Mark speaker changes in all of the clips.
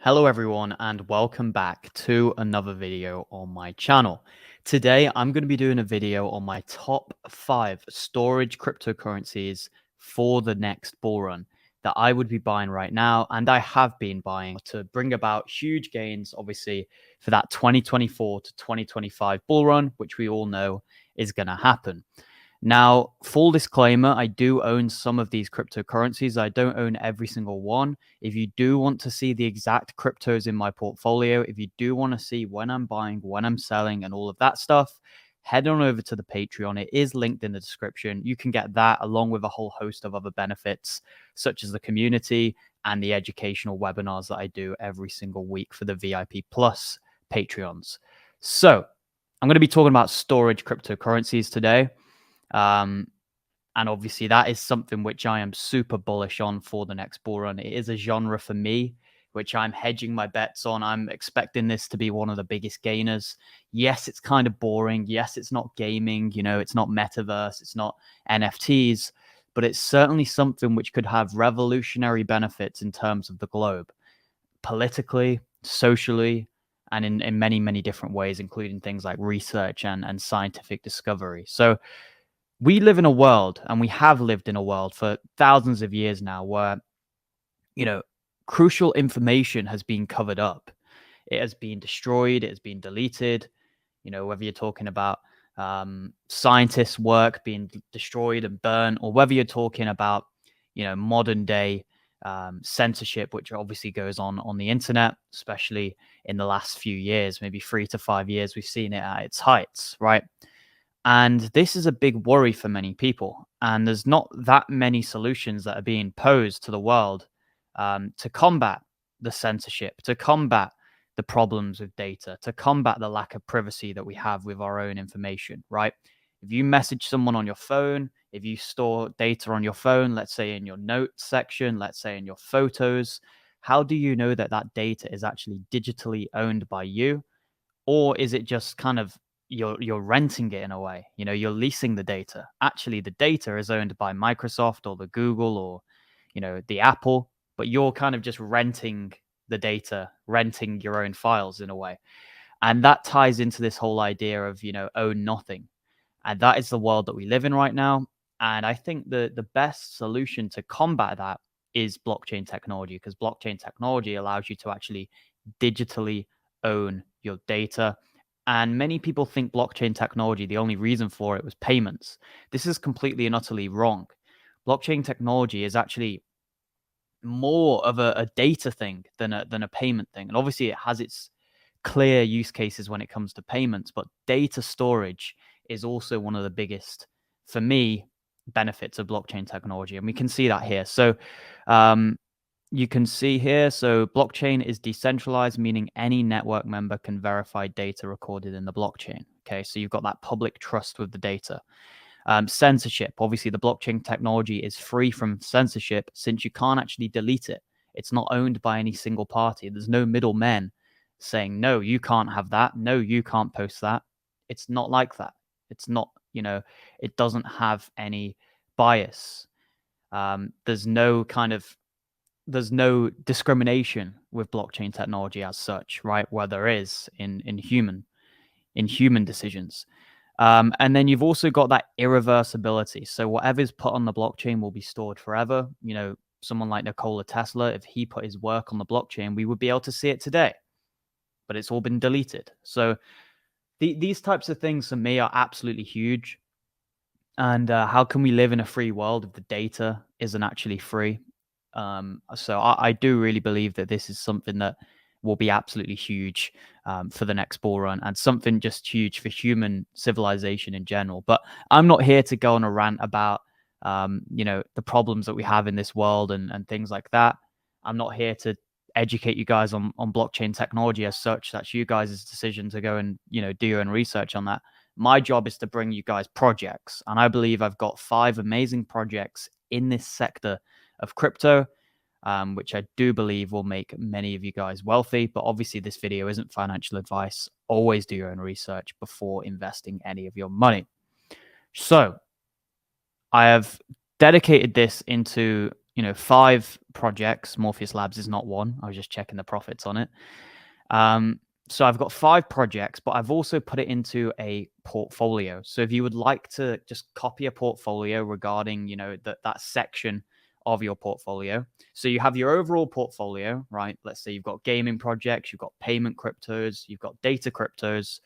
Speaker 1: Hello everyone and welcome back to another video on my channel. Today I'm going to be doing a video on my top 5 storage cryptocurrencies for the next bull run that I would be buying right now, and I have been buying to bring about huge gains obviously for that 2024 to 2025 bull run, which we all know is going to happen. Now, full disclaimer, I do own some of these cryptocurrencies. I don't own every single one. If you do want to see the exact cryptos in my portfolio, if you do want to see when I'm buying, when I'm selling, and all of that stuff, head on over to the Patreon. It is linked in the description. You can get that along with a whole host of other benefits, such as the community and the educational webinars that I do every single week for the VIP Plus Patreons. So, I'm going to be talking about storage cryptocurrencies today. And obviously that is something which I am super bullish on for the next bull run. It is a genre for me, which I'm hedging my bets on. I'm expecting this to be one of the biggest gainers. Yes, it's kind of boring. Yes, it's not gaming, it's not metaverse, it's not NFTs, but it's certainly something which could have revolutionary benefits in terms of the globe, politically, socially, and in many, many different ways, including things like research and scientific discovery. So we live in a world, and we have lived in a world for thousands of years now, where crucial information has been covered up. It has been destroyed, it has been deleted. Whether you're talking about scientists' work being destroyed and burned, or whether you're talking about modern day censorship, which obviously goes on the internet, especially in the last few years, maybe 3 to 5 years, we've seen it at its heights, right? And this is a big worry for many people. And there's not that many solutions that are being posed to the world to combat the censorship, to combat the problems with data, to combat the lack of privacy that we have with our own information, right? If you message someone on your phone, if you store data on your phone, let's say in your notes section, let's say in your photos, how do you know that that data is actually digitally owned by you? Or is it just kind of you're renting it in a way? You're leasing the data. Actually, the data is owned by Microsoft or the Google or the Apple, but you're kind of just renting the data, renting your own files in a way. And that ties into this whole idea of own nothing. And that is the world that we live in right now. And I think the best solution to combat that is blockchain technology, because blockchain technology allows you to actually digitally own your data. And many people think blockchain technology, the only reason for it was payments. This is completely and utterly wrong. Blockchain technology is actually more of a data thing than a payment thing. And obviously it has its clear use cases when it comes to payments, but data storage is also one of the biggest, for me, benefits of blockchain technology. And we can see that here. So you can see here, so blockchain is decentralized, meaning any network member can verify data recorded in the blockchain. Okay, so you've got that public trust with the data. Censorship, obviously the blockchain technology is free from censorship since you can't actually delete it. It's not owned by any single party. There's no middlemen saying, no, you can't have that. No, you can't post that. It's not like that. It's not, it doesn't have any bias. There's no discrimination with blockchain technology as such, right? Where there is in human decisions. And then you've also got that irreversibility. So whatever's put on the blockchain will be stored forever. Someone like Nikola Tesla, if he put his work on the blockchain, we would be able to see it today, but it's all been deleted. So these types of things for me are absolutely huge. And how can we live in a free world if the data isn't actually free? So I do really believe that this is something that will be absolutely huge for the next bull run, and something just huge for human civilization in general. But I'm not here to go on a rant about the problems that we have in this world and things like that. I'm not here to educate you guys on blockchain technology as such. That's you guys' decision to go and do your own research on that. My job is to bring you guys projects, and I believe I've got 5 amazing projects in this sector of crypto, which I do believe will make many of you guys wealthy. But obviously this video isn't financial advice. Always do your own research before investing any of your money. So I have dedicated this into 5 projects. Morpheus Labs is not one. I was just checking the profits on it. So I've got 5 projects, but I've also put it into a portfolio. So if you would like to just copy a portfolio regarding, that section of your portfolio. So you have your overall portfolio, right? Let's say you've got gaming projects, you've got payment cryptos, you've got data cryptos.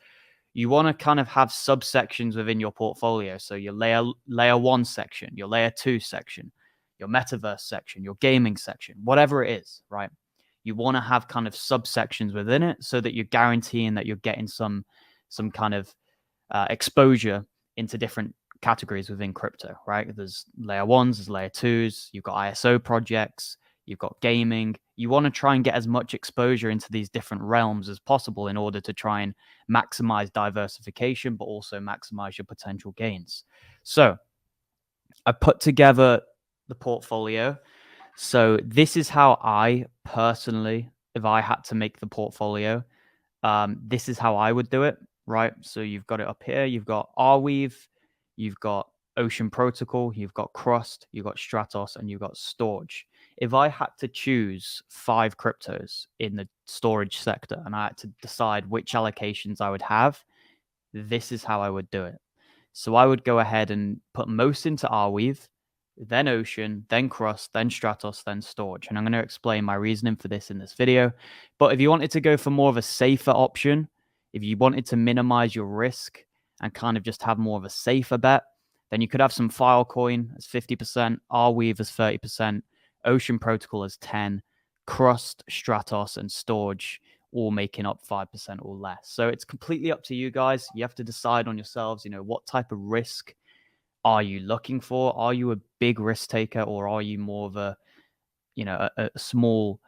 Speaker 1: You want to kind of have subsections within your portfolio. So your layer 1 section, your layer 2 section, your metaverse section, your gaming section, whatever it is, right? You want to have kind of subsections within it so that you're guaranteeing that you're getting some kind of exposure into different categories within crypto, right? There's layer 1s, there's layer 2s, you've got ISO projects, you've got gaming. You want to try and get as much exposure into these different realms as possible in order to try and maximize diversification, but also maximize your potential gains. So I put together the portfolio. So this is how I personally, if I had to make the portfolio, this is how I would do it, right? So you've got it up here. You've got Arweave, you've got Ocean Protocol, you've got Crust, you've got Stratos, and you've got Storage. If I had to choose 5 cryptos in the storage sector and I had to decide which allocations I would have, this is how I would do it. So I would go ahead and put most into Arweave, then Ocean, then Crust, then Stratos, then Storage. And I'm going to explain my reasoning for this in this video. But if you wanted to go for more of a safer option, if you wanted to minimize your risk and kind of just have more of a safer bet, then you could have some Filecoin as 50%, Arweave as 30%, Ocean Protocol as 10%, Crust, Stratos, and Storage all making up 5% or less. So it's completely up to you guys. You have to decide on yourselves, what type of risk are you looking for? Are you a big risk taker, or are you more of a small,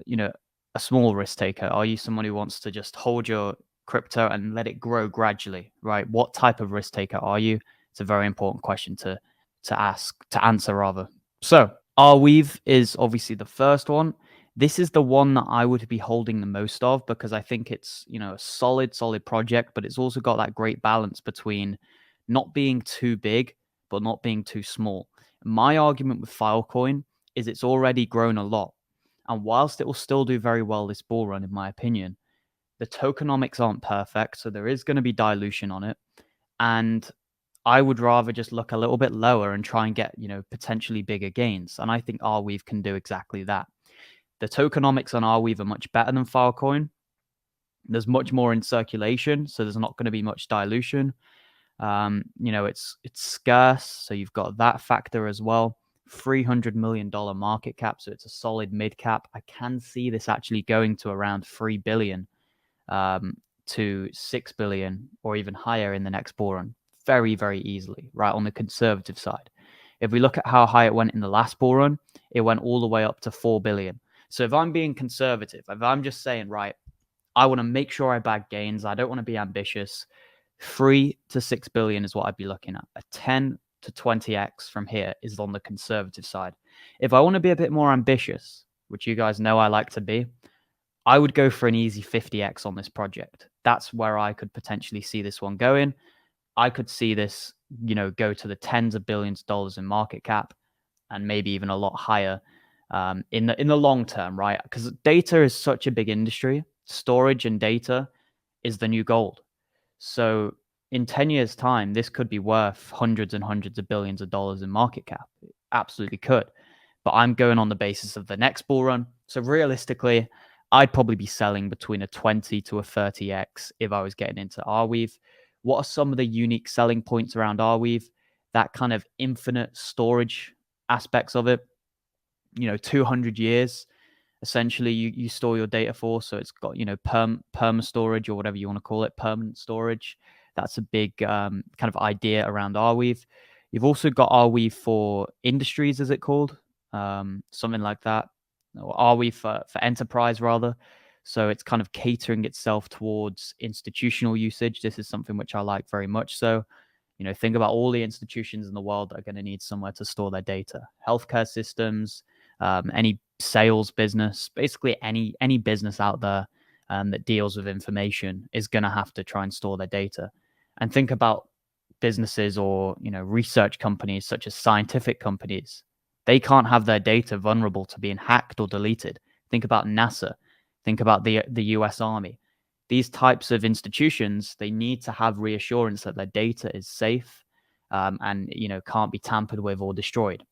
Speaker 1: a small risk taker? Are you someone who wants to just hold your crypto and let it grow gradually, right? What type of risk taker are you? It's a very important question to answer rather. So Arweave is obviously the first one. This is the one that I would be holding the most of because I think it's, a solid project, but it's also got that great balance between not being too big, but not being too small. My argument with Filecoin is it's already grown a lot. And whilst it will still do very well this bull run, in my opinion, the tokenomics aren't perfect. So there is going to be dilution on it. And I would rather just look a little bit lower and try and get, potentially bigger gains. And I think Arweave can do exactly that. The tokenomics on Arweave are much better than Filecoin. There's much more in circulation, so there's not going to be much dilution. It's scarce, so you've got that factor as well. $300 million market cap, so it's a solid mid cap. I can see this actually going to around 3 billion to 6 billion or even higher in the next bull run very, very easily, right, on the conservative side. If we look at how high it went in the last bull run, it went all the way up to 4 billion. So if I'm being conservative, if I'm just saying, right, I want to make sure I bag gains, I don't want to be ambitious, 3 to 6 billion is what I'd be looking at. A 10 to 20x from here is on the conservative side. If I want to be a bit more ambitious, which you guys know I like to be, I would go for an easy 50x on this project. That's where I could potentially see this one going. I could see this, go to the tens of billions of dollars in market cap and maybe even a lot higher in the long term, right? Because data is such a big industry. Storage and data is the new gold. So in 10 years' time, this could be worth hundreds and hundreds of billions of dollars in market cap. It absolutely could. But I'm going on the basis of the next bull run. So realistically, I'd probably be selling between a 20 to a 30x if I was getting into Arweave. What are some of the unique selling points around Arweave? That kind of infinite storage aspects of it. 200 years essentially you store your data for. So it's got, perma storage or whatever you want to call it, permanent storage. That's a big kind of idea around Arweave. You've also got Arweave for industries, is it called? Something like that. Or Arweave for enterprise rather. So it's kind of catering itself towards institutional usage. This is something which I like very much. So, think about all the institutions in the world that are going to need somewhere to store their data. Healthcare systems, any sales business, basically any business out there that deals with information is going to have to try and store their data. And think about businesses or research companies such as scientific companies. They can't have their data vulnerable to being hacked or deleted. Think about NASA. Think about the US Army. These types of institutions, they need to have reassurance that their data is safe, and can't be tampered with or destroyed.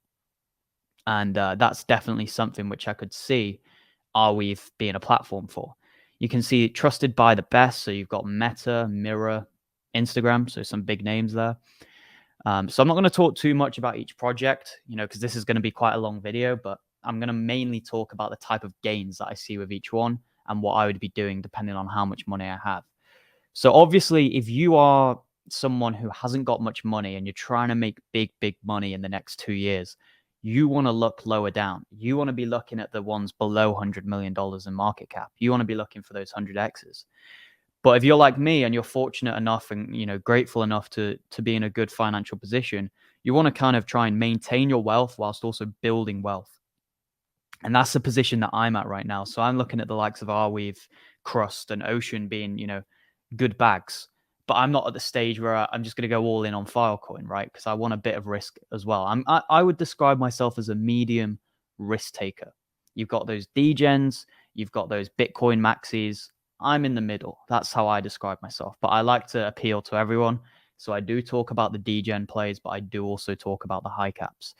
Speaker 1: And that's definitely something which I could see Arweave being a platform for. You can see trusted by the best. So you've got Meta, Mirror, Instagram. So some big names there. So I'm not going to talk too much about each project, because this is going to be quite a long video, but I'm going to mainly talk about the type of gains that I see with each one and what I would be doing depending on how much money I have. So obviously, if you are someone who hasn't got much money and you're trying to make big money in the next 2 years, you want to look lower down. You want to be looking at the ones below $100 million in market cap. You want to be looking for those 100Xs. But if you're like me and you're fortunate enough and grateful enough to be in a good financial position, you want to kind of try and maintain your wealth whilst also building wealth. And that's the position that I'm at right now. So I'm looking at the likes of Arweave, Crust, and Ocean being, good bags. But I'm not at the stage where I'm just going to go all in on Filecoin, right? Because I want a bit of risk as well. I would describe myself as a medium risk taker. You've got those degens, you've got those Bitcoin maxis. I'm in the middle. That's how I describe myself. But I like to appeal to everyone. So I do talk about the degen plays, but I do also talk about the high caps.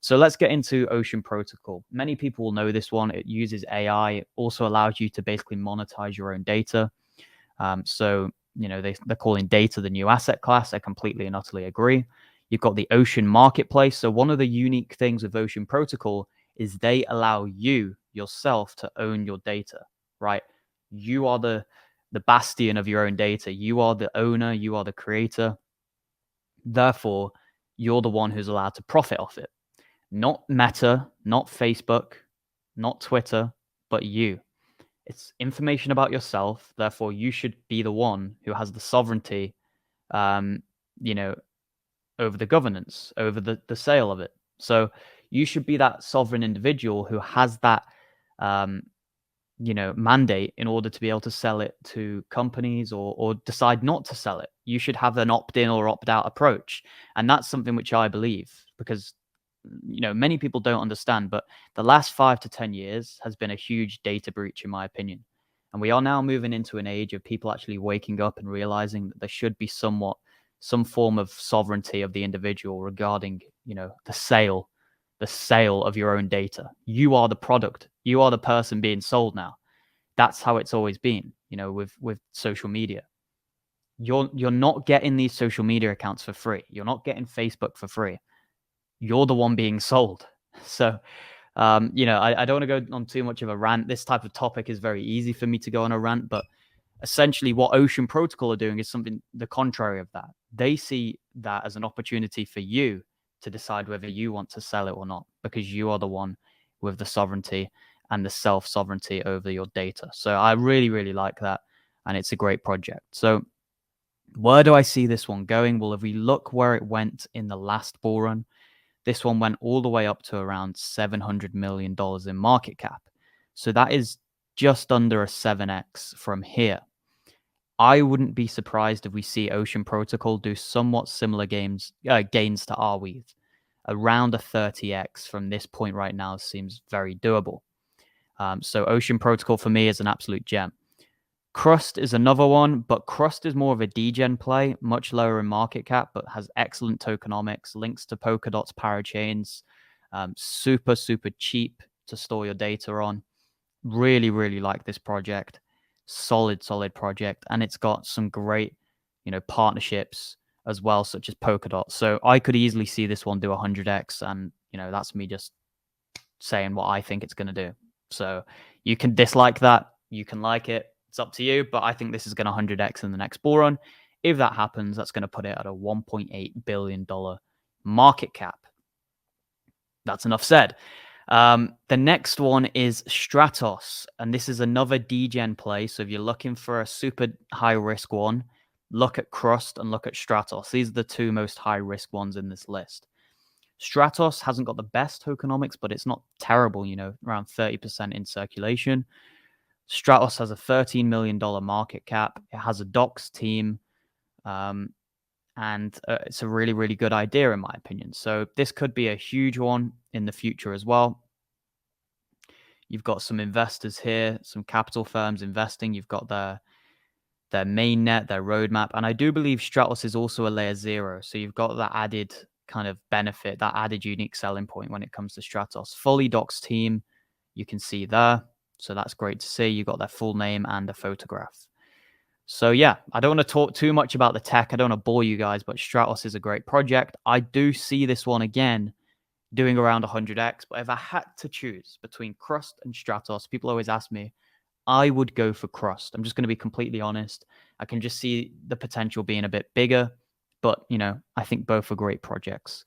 Speaker 1: So let's get into Ocean Protocol. Many people will know this one. It uses AI. It also allows you to basically monetize your own data. They're calling data the new asset class. I completely and utterly agree. You've got the Ocean Marketplace. So one of the unique things with Ocean Protocol is they allow you yourself to own your data, right? You are the bastion of your own data. You are the owner. You are the creator. Therefore, you're the one who's allowed to profit off it. Not Meta, not Facebook, not Twitter, but you. It's information about yourself. Therefore, you should be the one who has the sovereignty, over the governance, over the sale of it. So you should be that sovereign individual who has that, mandate in order to be able to sell it to companies or decide not to sell it. You should have an opt-in or opt-out approach. And that's something which I believe because many people don't understand, but the last 5 to 10 years has been a huge data breach, in my opinion. And we are now moving into an age of people actually waking up and realizing that there should be some form of sovereignty of the individual regarding, the sale of your own data. You are the product. You are the person being sold now. That's how it's always been, with social media. You're not getting these social media accounts for free. You're not getting Facebook for free. You're the one being sold. So, I don't want to go on too much of a rant. This type of topic is very easy for me to go on a rant, but essentially what Ocean Protocol are doing is something the contrary of that. They see that as an opportunity for you to decide whether you want to sell it or not, because you are the one with the sovereignty and the self-sovereignty over your data. So I really, really like that. And it's a great project. So where do I see this one going? Well, if we look where it went in the last bull run, this one went all the way up to around $700 million in market cap. So that is just under a 7x from here. I wouldn't be surprised if we see Ocean Protocol do somewhat similar gains to Arweave. Around a 30x from this point right now seems very doable. So Ocean Protocol for me is an absolute gem. Crust is another one, but Crust is more of a degen play, much lower in market cap, but has excellent tokenomics, links to Polkadot's parachains, super, super cheap to store your data on. Really, really like this project. Solid project. And it's got some great, partnerships as well, such as Polkadot. So I could easily see this one do 100x. And, that's me just saying what I think it's going to do. So you can dislike that. You can like it. It's up to you, but I think this is going to 100x in the next bull run. If that happens, that's going to put it at a $1.8 billion market cap. That's enough said. The next one is Stratos, and this is another degen play. So if you're looking for a super high risk one, look at Crust and look at Stratos. These are the two most high risk ones in this list. Stratos hasn't got the best tokenomics, but it's not terrible, around 30% in circulation. Stratos has a $13 million market cap. It has a docs team, and and it's a really, really good idea in my opinion. So this could be a huge one in the future as well. You've got some investors here, some capital firms investing. You've got their mainnet, their roadmap, and I do believe Stratos is also a layer 0. So you've got that added kind of benefit, that added unique selling point when it comes to Stratos. Fully doxed team, you can see there. So that's great to see. You got their full name and a photograph. So yeah, I don't want to talk too much about the tech. I don't want to bore you guys, but Stratos is a great project. I do see this one again doing around 100x. But if I had to choose between Crust and Stratos, people always ask me, I would go for Crust. I'm just going to be completely honest. I can just see the potential being a bit bigger, but I think both are great projects.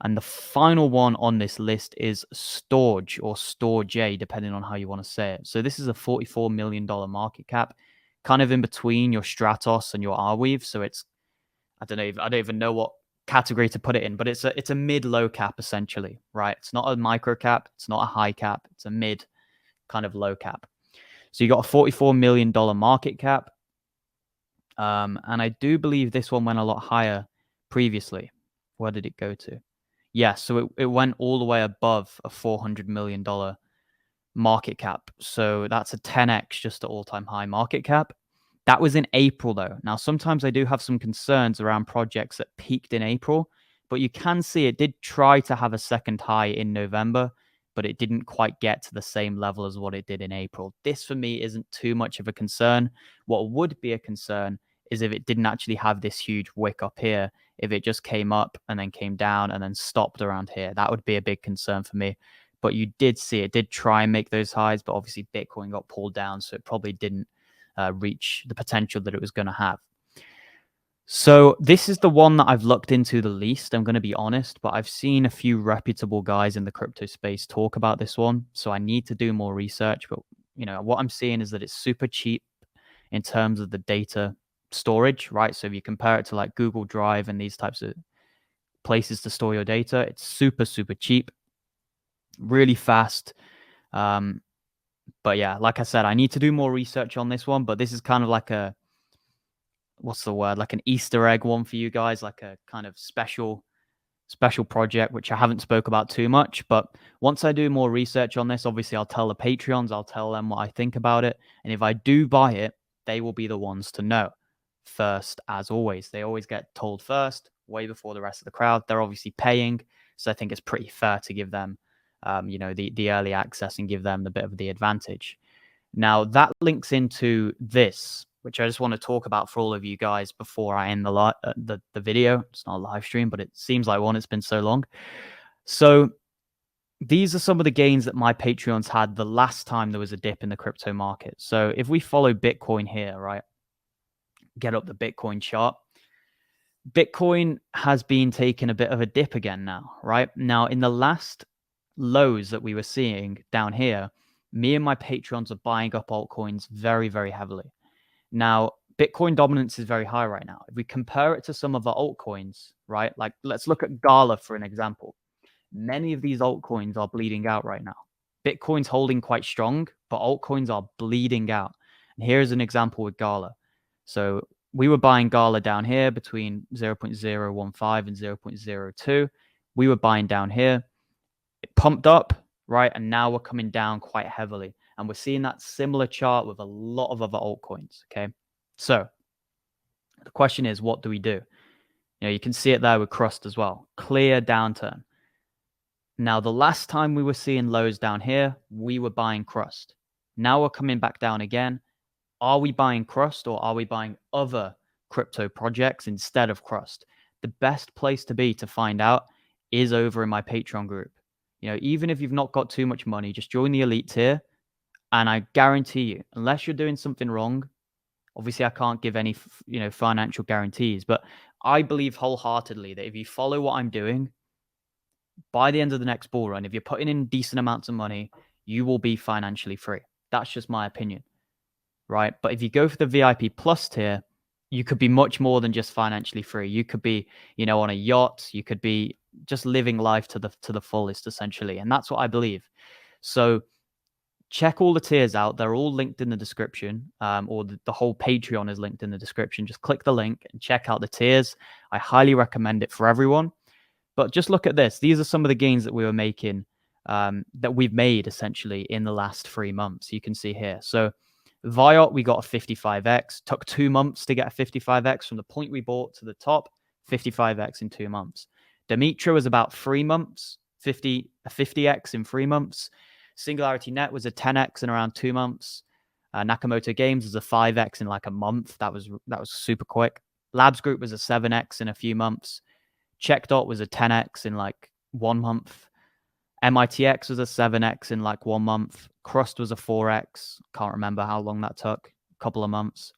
Speaker 1: And the final one on this list is Storj or Storj, depending on how you want to say it. So this is a $44 million market cap, kind of in between your Stratos and your Arweave. So it's, I don't even know what category to put it in, but it's a mid-low cap essentially, right? It's not a micro cap, it's not a high cap, it's a mid kind of low cap. So you got a $44 million market cap. And I do believe this one went a lot higher previously. Where did it go to? Yeah, so it went all the way above a $400 million market cap. So that's a 10x just at all-time high market cap. That was in April, though. Now, sometimes I do have some concerns around projects that peaked in April, but you can see it did try to have a second high in November, but it didn't quite get to the same level as what it did in April. This, for me, isn't too much of a concern. What would be a concern is if it didn't actually have this huge wick up here, if it just came up and then came down and then stopped around here. That would be a big concern for me. But you did see it did try and make those highs, but obviously Bitcoin got pulled down, so it probably didn't reach the potential that it was going to have. So this is the one that I've looked into the least, I'm going to be honest, but I've seen a few reputable guys in the crypto space talk about this one. So I need to do more research, but what I'm seeing is that it's super cheap in terms of the data storage, right? So if you compare it to like Google Drive and these types of places to store your data, it's super, super cheap, really fast. But yeah, like I said, I need to do more research on this one, but this is kind of like what's the word? Like an Easter egg one for you guys, like a kind of special project, which I haven't spoke about too much. But once I do more research on this, obviously I'll tell the Patreons, I'll tell them what I think about it. And if I do buy it, they will be the ones to know first, as always. They always get told first, way before the rest of the crowd. They're obviously paying, so I think it's pretty fair to give them, the early access and give them the bit of the advantage. Now that links into this, which I just want to talk about for all of you guys before I end the video. It's not a live stream, but it seems like one. It's been so long. So these are some of the gains that my Patreons had the last time there was a dip in the crypto market. So if we follow Bitcoin here, right, get up the Bitcoin chart. Bitcoin has been taking a bit of a dip again now, right? Now, in the last lows that we were seeing down here, me and my Patreons are buying up altcoins very, very heavily. Now, Bitcoin dominance is very high right now. If we compare it to some of the altcoins, right? Like let's look at Gala for an example. Many of these altcoins are bleeding out right now. Bitcoin's holding quite strong, but altcoins are bleeding out. And here's an example with Gala. So we were buying Gala down here between 0.015 and 0.02. We were buying down here. It pumped up, right? And now we're coming down quite heavily. And we're seeing that similar chart with a lot of other altcoins, okay? So the question is, what do we do? You can see it there with Crust as well. Clear downturn. Now, the last time we were seeing lows down here, we were buying Crust. Now we're coming back down again. Are we buying Crust or are we buying other crypto projects instead of Crust? The best place to be to find out is over in my Patreon group. Even if you've not got too much money, just join the elite tier. And I guarantee you, unless you're doing something wrong, obviously I can't give any, financial guarantees, but I believe wholeheartedly that if you follow what I'm doing, by the end of the next bull run, if you're putting in decent amounts of money, you will be financially free. That's just my opinion, right? But if you go for the VIP plus tier, you could be much more than just financially free. You could be, on a yacht. You could be just living life to the fullest, essentially. And that's what I believe. So check all the tiers out. They're all linked in the description, or the whole Patreon is linked in the description. Just click the link and check out the tiers. I highly recommend it for everyone. But just look at this. These are some of the gains that we were making, that we've made essentially in the last 3 months. You can see here. So Viot, we got a 55x. Took 2 months to get a 55x from the point we bought to the top. 55x in 2 months. Demetra was about 3 months. A 50x in 3 months. Singularity Net was a 10x in around 2 months. Nakamoto Games was a 5x in like a month. That was super quick. Labs Group was a 7x in a few months. CheckDot was a 10x in like 1 month. MITX was a 7x in like 1 month. Crust was a 4x. Can't remember how long that took. A couple of months.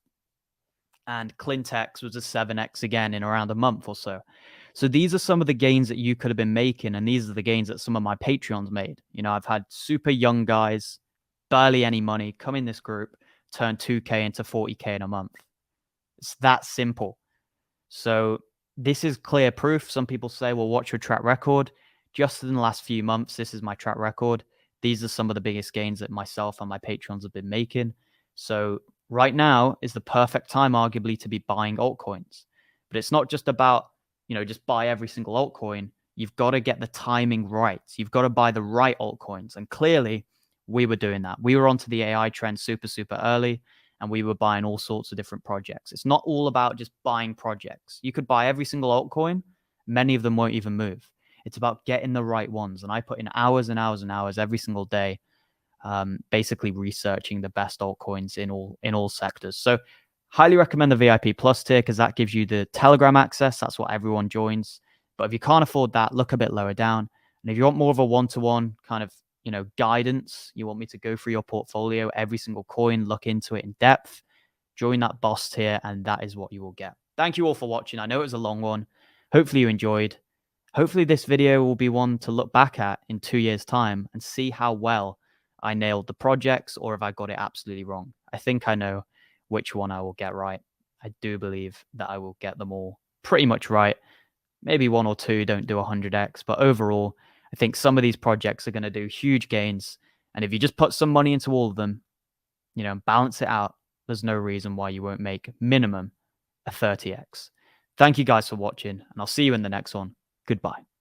Speaker 1: And Clintex was a 7x again in around a month or so. So these are some of the gains that you could have been making, and these are the gains that some of my Patreons made. You know, I've had super young guys, barely any money, come in this group, turn 2K into 40K in a month. It's that simple. So this is clear proof. Some people say, well, what's your track record? Just in the last few months, this is my track record. These are some of the biggest gains that myself and my Patreons have been making. So right now is the perfect time, arguably, to be buying altcoins. But it's not just about, just buy every single altcoin. You've got to get the timing right. You've got to buy the right altcoins. And clearly, we were doing that. We were onto the AI trend super, super early, and we were buying all sorts of different projects. It's not all about just buying projects. You could buy every single altcoin. Many of them won't even move. It's about getting the right ones. And I put in hours and hours and hours every single day, basically researching the best altcoins in all sectors. So highly recommend the VIP Plus tier because that gives you the Telegram access. That's what everyone joins. But if you can't afford that, look a bit lower down. And if you want more of a one-to-one kind of guidance, you want me to go through your portfolio, every single coin, look into it in depth, join that boss tier, and that is what you will get. Thank you all for watching. I know it was a long one. Hopefully you enjoyed. Hopefully this video will be one to look back at in 2 years' time and see how well I nailed the projects or if I got it absolutely wrong. I think I know which one I will get right. I do believe that I will get them all pretty much right. Maybe 1 or 2 don't do 100x, but overall, I think some of these projects are going to do huge gains. And if you just put some money into all of them, balance it out, there's no reason why you won't make minimum a 30x. Thank you guys for watching, and I'll see you in the next one. Goodbye.